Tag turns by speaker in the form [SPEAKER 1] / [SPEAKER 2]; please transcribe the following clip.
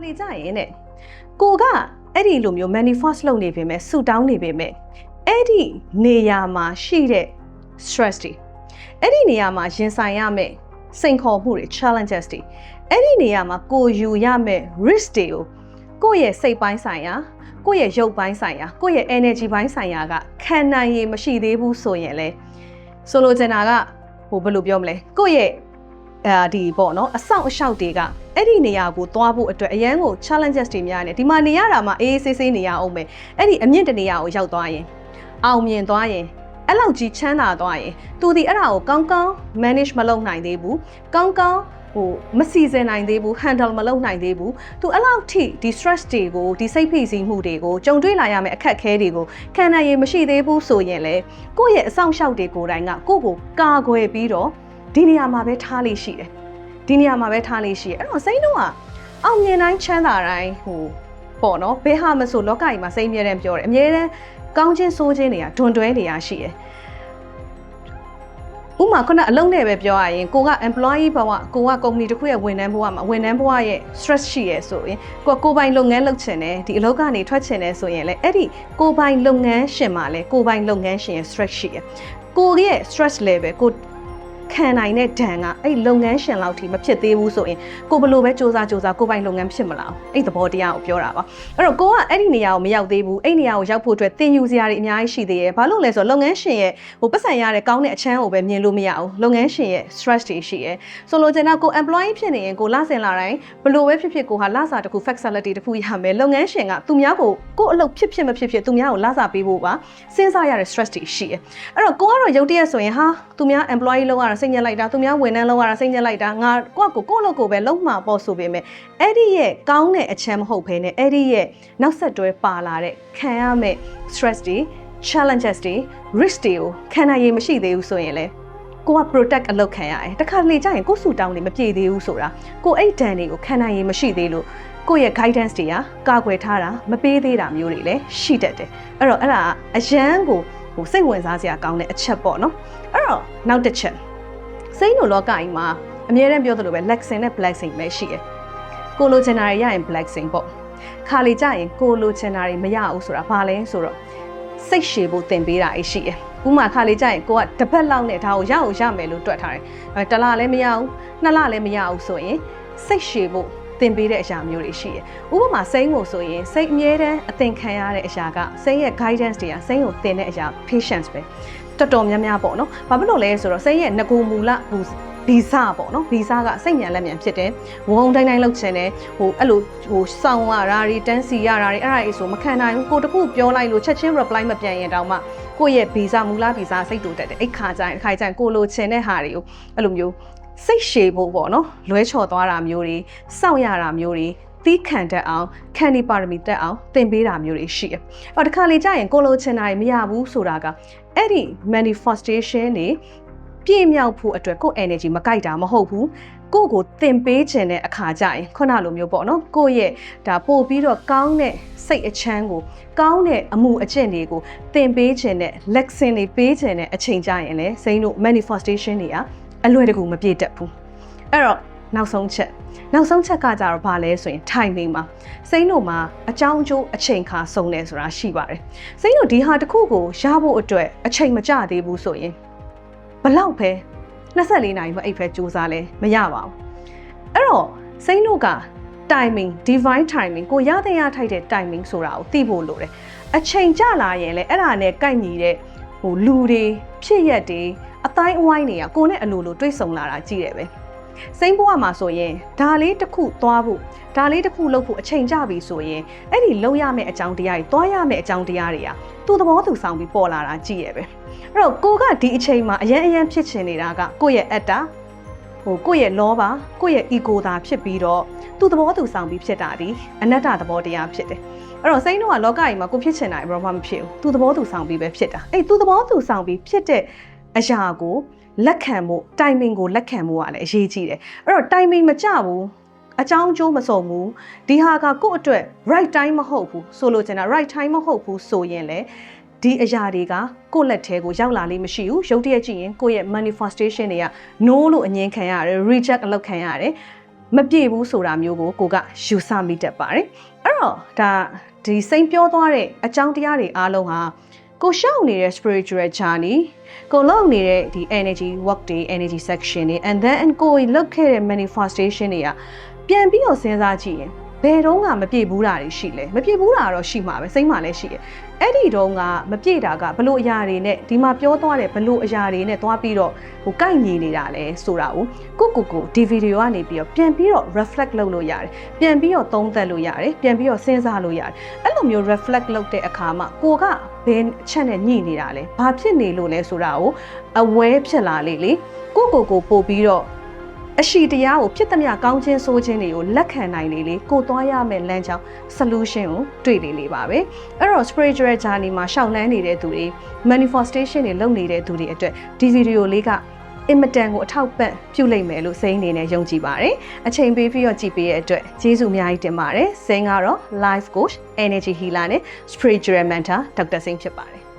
[SPEAKER 1] လေကြရင်တဲ့ကိုကအဲ့ဒီလိုမျိုး manifest လုပ်နေပေမဲ့ဆူတောင်းနေပေမဲ့အဲ့ဒီနေရာမှာရှိတဲ့ stress တွေအဲ့ဒီနေရာမှာရင်ဆိုင်ရမယ့်စိန်ခေါ်မှုတွေ challenges တွေအဲ့ဒီနေရာမှာကိုယူရမယ့် risk တွေကိုယ့်ရဲ့စိတ်ပိုင်းဆိုင်ရာကိုယ့်ရဲ့ရုပ်ပိုင်းဆိုင်ရာကိုယ့်ရဲ့ energy ပိုင်းဆိုင်ရာကခံနိုင်ရမရှိသေးဘူးဆိုရင်လေဆိုလိုချင်တာကဘယ်လိုပြောမလဲကိုယ့်ရဲ့ဒီပေါ့နော်အဆောင်အရှောက်တွေကအဲ့ဒီနေရာကိုသွားဖို့အတွက်အရန်ကို challenges တွေများနေဒီမှာနေရတာမှအေးဆေးဆေးနေရအောင်ပဲအဲ့ဒီအမြင့်တနေရာကိုရောက်သွားရင်အောင်မြင်သွားရင်အဲ့လောက်ကြီးချမ်းသာသွားရင်သူဒီအဲ့ဒါကိုကောင်းကောင်း manage မလုပ်နိုင်သေးဘူးကောင်းကောင်းမစီစဉ်နိုင်သေးဘူး handle မလုပ်နိုင်သေးဘူးသူအဲ့လောက်ထိဒီ stress တွေကိုဒီစိတ်ဖိစီးမှုတွေကိုကြုံတွေ့လာရမယ့်အခက်အခဲတွေကိုခံနိုင်ရမရှိသေးဘူးဆိုရင်လေကိုယ့်ရဲ့အဆောင်ရှောက်တွေကိုယ်တိုင်ကကိုယ့်ကိုကာကွယ်ပြီးတော့ဒီနေရာမှာပဲထားလေးရှိတယ်ဒီနေရာမှာပဲထားလေးရှိတယ်အဲ့တော့စိတ်တော့အောင်မြင်တိုင်းချမ်းသာတိုင်းပေါ့နော်ဘယ်ဟာမဆိုလောကကြီးမှာစိတ်အမြဲတမ်းပြောတယ်အမြဲတမ်းကောင်းခြင်းဆိုးခြင်းတွေကဒွန်တွဲနေရရှိတယ်ဥမာခုနအလုံးနဲ့ပဲပြောရရင်ကိုက employee ဘဝကိုက company တစ်ခုရဲ့ဝန်ထမ်းဘဝမှာဝန်ထမ်းဘဝရဲ့ stress ရှိရဲဆိုရင်ကိုပိုင်လုပ်ငန်းလုပ်ချင်တယ်ဒီအလုပ်ကနေထွက်ချင်တယ်ဆိုရင်လည်းအဲ့ဒီကိုပိုင်လုပ်ငန်းရှင်မှာလည်းကိုပိုင်လုပ်ငန်းရှင်ရဲ့ stress ရှိရဲကိုရဲ့ stress level ကိုခံနိုင်တဲ့ဒဏ်ကအဲ့လုပ်ငန်းရှင်လောက်ထိမဖြစ်သေးဘူးဆိုရင်ကိုဘလို့ပဲစ조사ကိုပိုင်လုပ်ငန်းဖြစ်မလားအဲ့သဘောတရားကိုပြောတာပါအဲ့တော့ကိုကအဲ့ဒီနေရာကိုမရောက်သေးဘူးအဲ့နေရာကိုရောက်ဖို့အတွက်သင်ယူစရာတွေအများကြီးရှိသေးတယ်ဘာလို့လဲဆိုတော့လုပ်ငန်းရှင်ရဲ့ပတ်စံရတဲ့ကောင်းတဲ့အချမ်းကိုပဲမြင်လို့မရဘူးလုပ်ငန်းရှင်ရဲ့ stress တွေရှိရဲဆိုလိုချင်တာကို employee ဖြစ်နေရင်ကိုလဆင်လာတိုင်းဘလို့ပဲဖြစ်ကိုဟာလစာတစ်ခု facility တစ်ခုရမယ်လုပ်ငန်းရှင်ကသူများကိုအလုပ်ဖြစ်မဖြစ်သူများကိုလစာပေးဖို့ပါစဉ်းစားရတဲ့ stress တွေရှိရဲအဲ့တော့ကိုကတော့ရုပ်တရက်ဆိုရင်ဟာသူများ employee လောက်ရတာစိတ်ညစ်လိုက်တာသူများဝန်ထမ်းလောက်ရတာစိတ်ညစ်လိုက်တာငါကိုယ့်လုပ်ကိုပဲလုံးမှာပေါ့ဆိုပေမဲ့အဲ့ဒီရဲ့ကောင်းတဲ့အချမ်းမဟုတ်ဘဲနဲ့အဲ့ဒီရဲ့နောက်ဆက်တွဲပါလာတဲ့ခံရမယ့် stress တွေ challenges တွေ risk တွေကိုခံနိုင်ရမရှိသေးဘူးဆိုရင်လေကိုက protect အလုပ်ခံရတယ်တခါလေကြာရင်ကိုယ်ဆူတောင်းနေမပြေသေးဘူးဆိုတာကိုအဲ့ဒဏ်တွေကိုခံနိုင်ရမရှိသေးလို့ကိုယ့်ရဲ့ guidance တွေကကာကွယ်ထားတာမပေးသေးတာမျိုးတွေလည်းရှိတတ်တယ်အဲ့တော့အဲ့ဒါအရန်ကိုစိတ်ဝင်စားစရာကောင်းတဲ့အချက်ပေါ့နော်အဲ့တော့နောက်တစ်ချက်စိတ်နိုလောကကြီးမှာအမြဲတမ်းပြောသလိုပဲ blessing နဲ့ blessing ပဲရှိတယ်ကိုလိုချင်တာတွေရရင် blessing ပေါ့ခါလေကြရင်ကိုလိုချင်တာတွေမရဘူးဆိုတာဘာလဲဆိုတော့စိတ်ရှည်ဖို့သင်ပေးတာရှိတယ်ဥမာခါလေကြရင်ကိုကတစ်ပတ်လောက်နဲ့ဒါကိုရမယ်လို့တွက်ထားတယ်တစ်လလည်းမရဘူးနှစ်လလည်းမရဘူးဆိုရင်စိတ်ရှည်ဖို့သင်ပေးတဲ့အရာမျိုးတွေရှိတယ်ဥပမာစိတ်ကိုဆိုရင်စိတ်အမြဲတမ်းအသင်ခံရတဲ့အရာကစိတ်ရဲ့ guidance တွေကစိတ်ကိုသင်တဲ့အရာ patience ပဲတော်များများပေါ့နော်ဘာဖြစ်လို့လဲဆိုတော့စိတ်ရဲ့ငကိုမူလဗီဇပေါ့နော်ဗီဇကစိတ်ဉာဏ်လက်မြန်ဖြစ်တယ်ဝုံတိုင်းလောက်ချင်တယ်အဲ့လိုစောင်းရတာတွေတန်းစီရတာတွေအဲ့ဒါကြီးဆိုမခံနိုင်ဘူးကိုတခုပြောလိုက်လို့ချက်ချင်း reply မပြန်ရင်တောင်မှကိုယ့်ရဲ့ဗီဇမူလဗီဇစိတ်တူတက်တယ်အဲ့ခါကျရင်ကိုလိုချင်တဲ့ဟာတွေကိုအဲ့လိုမျိုးစိတ်ရှည်ဖို့ပေါ့နော်လွဲချော်သွားတာမျိုးတွေစောင့်ရတာမျိုးတွေသီးခံတတ်အောင်ခံဒီပါရမီတက်အောင်သင်ပေးတာမျိုးတွေရှိတယ်။အော်တခါလေကြာရင်ကိုလိုချင်တာတွေမရဘူးဆိုတာကအဲ့ဒီ manifestation တွေပြည့်မြောက်ဖို့အတွက်ကို energy မကိုက်တာမဟုတ်ဘူး။ကိုသင်ပေးခြင်းတဲ့အခါကျရင်ခုနလိုမျိုးပေါ့နော်ကိုရဲ့ဒါပို့ပြီးတော့ကောင်းတဲ့စိတ်အချမ်းကိုကောင်းတဲ့အမှုအကျင့်တွေကိုသင်ပေးခြင်းတဲ့ lesson တွေပေးခြင်းတဲ့အချိန်ကျရင်လေစိမ့်တို့ manifestation တွေကအလွယ်တကူမပြည့်တတ်ဘူး။အဲ့တော့နောက်ဆုံးချက်ကကြတော့ဘာလဲဆိုရင် timing မှာစိမ့်တို့မှာအကြောင်းအကျိုးအချိန်ခါစုံတယ်ဆိုတာရှိပါတယ်စိမ့်တို့ဒီဟာတစ်ခုကိုရဖို့အတွက်အချိန်မကျသေးဘူးဆိုရင်ဘလောက်ပဲ24နာရီမအိပ်ဖဲစူးစမ်းလဲမရပါဘူးအဲ့တော့စိမ့်တို့က timing divine timing ကိုရတဲ့ရထိုက်တဲ့ timing ဆိုတာကိုသိဖို့လိုတယ်အချိန်ကျလာရင်လေအဲ့ဒါနဲ့ကိုက်ညီတဲ့လူတွေဖြစ်ရက်တွေအတိုင်းအဝိုင်းတွေကကိုနဲ့အလိုလိုတွေ့ဆုံလာတာကြည့်တယ်ပဲစိမ့်ဘဝမှာဆိုရင်ဒါလေးတစ်ခုသွားဖို့ဒါလေးတစ်ခုလုပ်ဖို့အချိန်ကြပြီဆိုရင်အဲ့ဒီလုပ်ရမယ့်အကြောင်းတရားတွေသွားရမယ့်အကြောင်းတရားတွေကသူ့သဘောသူဆောင်ပြီးပေါ်လာတာကြည့်ရပဲအဲ့တော့ကိုကဒီအချိန်မှာအရန်ဖြစ်ချင်နေတာကကိုယ့်ရဲ့အတ္တကိုယ့်ရဲ့လောဘကိုယ့်ရဲ့ ego သာဖြစ်ပြီးတော့သူ့သဘောသူဆောင်ပြီးဖြစ်တာဒီအနတ္တသဘောတရားဖြစ်တယ်အဲ့တော့စိမ့်တို့ကလောကကြီးမှာကိုဖြစ်ချင်တာဘာမှမဖြစ်ဘူးသူ့သဘောသူဆောင်ပြီးပဲဖြစ်တာအဲ့သူ့သဘောသူဆောင်ပြီးဖြစ်တဲ့အရာကိုလက်ခံမှု timing ကိုလက်ခံမှုကလည်းအရေးကြီးတယ်အဲ့တော့ timing မကျဘူးအကြောင်းအကျိုးမစုံဘူးဒီဟာကကိုယ့်အတွက် right time မဟုတ်ဘူးဆိုလို့ကျင်တာ right time မဟုတ်ဘူးဆိုရင်လေဒီအရာတွေကကိုယ့်လက်ထဲကိုရောက်လာလိမ့်မရှိဘူးရုပ်တရက်ကြည့်ရင်ကိုယ့်ရဲ့ manifestation တွေက no လို့အငြင်းခံရတယ် reject အလုပ်ခံရတယ် မပြေဘူးဆိုတာမျိုးကိုကိုကယူဆမိတတ်ပါတယ်အဲ့တော့ဒါဒီစိန်ပြောသွားတဲ့အကြောင်းတရားတွေအားလုံးဟာကိုရှောက်နေတဲ့ spiritual journey ကိုလောက်နေတဲ့ဒီ energy work တွေ energy section တွေ and then ကိုလောက်ခဲ့တဲ့ manifestation တွေကပြန်ပြီးတော့စဉ်းစားကြည့်ရင်ဘယ်တော့မှမပြေဘူးတာတွေရှိလဲမပြေဘူးတာတော့ရှိမှာပဲစိတ်မှလည်းရှိတယ်အဲ့ဒီတော့ကမပြေတာကဘလို့အရာတွေနဲ့ဒီမှာပြောသွားတယ်ဘလို့အရာတွေနဲ့သွားပြီးတော့ဟိုကိုက်ညီနေတာလဲဆိုတာကိုဒီဗီဒီယိုကနေပြီးတော့ပြန်ပြီးတော့ reflect လုပ်လို့ရတယ်ပြန်ပြီးတော့သုံးသပ်လို့ရတယ်ပြန်ပြီးတော့စဉ်းစားလို့ရတယ်အဲ့လိုမျိုး reflect လုပ်တဲ့အခါမှာကိုကဘယ်အချက်နဲ့ညှိနေတာလဲဘာဖြစ်နေလို့လဲဆိုတာကို aware ဖြစ်လာလေကိုပို့ပြီးတော့အရှိတရားကိုဖြစ်သမျှကောင်းခြင်းဆိုးခြင်းတွေကိုလက်ခံနိုင်လေကိုသွားရမယ့်လမ်းကြောင်း solution ကိုတွေ့လေပါပဲအဲ့တော့ spiritual journey မှာရှောက်လန်းနေတဲ့သူတွေ manifestation တွေလုပ်နေတဲ့သူတွေအတွက်ဒီဗီဒီယိုလေးကအင်မတန်ကိုအထောက်ပံ့ပြုလိမ့်မယ်လို့စိတ်အနေနဲ့ယုံကြည်ပါတယ်အချိန်ပေးပြီးတော့ကြည်ပေးရဲ့အတွက်ကျေးဇူးအများကြီးတင်ပါတယ်စိန်ကတော့ life coach energy healer နဲ့ spiritual mentor ဒေါက်တာစိန်ဖြစ်ပါတယ်